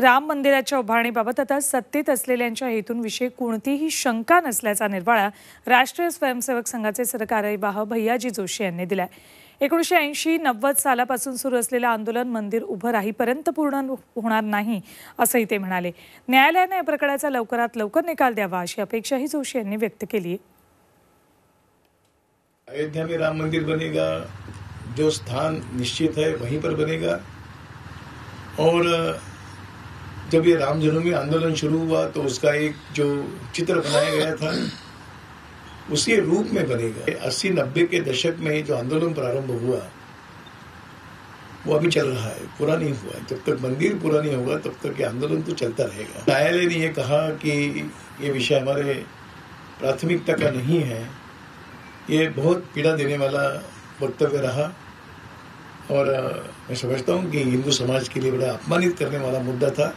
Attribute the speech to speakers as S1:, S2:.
S1: राम मंदिराच्या उभारणीबाबत आता सत्तेत असलेल्यांच्या हेतूंविषयी कोणतीही शंका नसल्याचा निर्वाळा राष्ट्रीय स्वयंसेवक संघाचे सरकार्यवाह भैयाजी जोशी यांनी दिलाय। 1980-90 सालापासून सुरू असलेलं आंदोलन मंदिर उभं राहीपर्यंत पूर्ण होणार नाही असंही ते म्हणाले। न्यायालयाने या प्रकरणाचा लवकरात लवकर निकाल द्यावा अशी अपेक्षाही जोशी यांनी व्यक्त केली।
S2: अयोध्या में राम मंदिर बनेगा, जो स्थान निश्चित है वहीं पर बनेगा। और जब ये राम जन्मभूमि आंदोलन शुरू हुआ तो उसका एक जो चित्र बनाया गया था उसी रूप में बनेगा। 80-90 के दशक में जो आंदोलन प्रारंभ हुआ वो अभी चल रहा है, पूरा नहीं हुआ है। जब तक मंदिर पूरा नहीं होगा तब तक ये आंदोलन तो चलता रहेगा। न्यायालय ने ये कहा कि ये विषय हमारे प्राथमिकता का नहीं है। ये बहुत पीड़ा देने वाला वक्तव्य रहा और मैं समझता हूँ कि हिंदू समाज के लिए बड़ा अपमानित करने वाला मुद्दा था।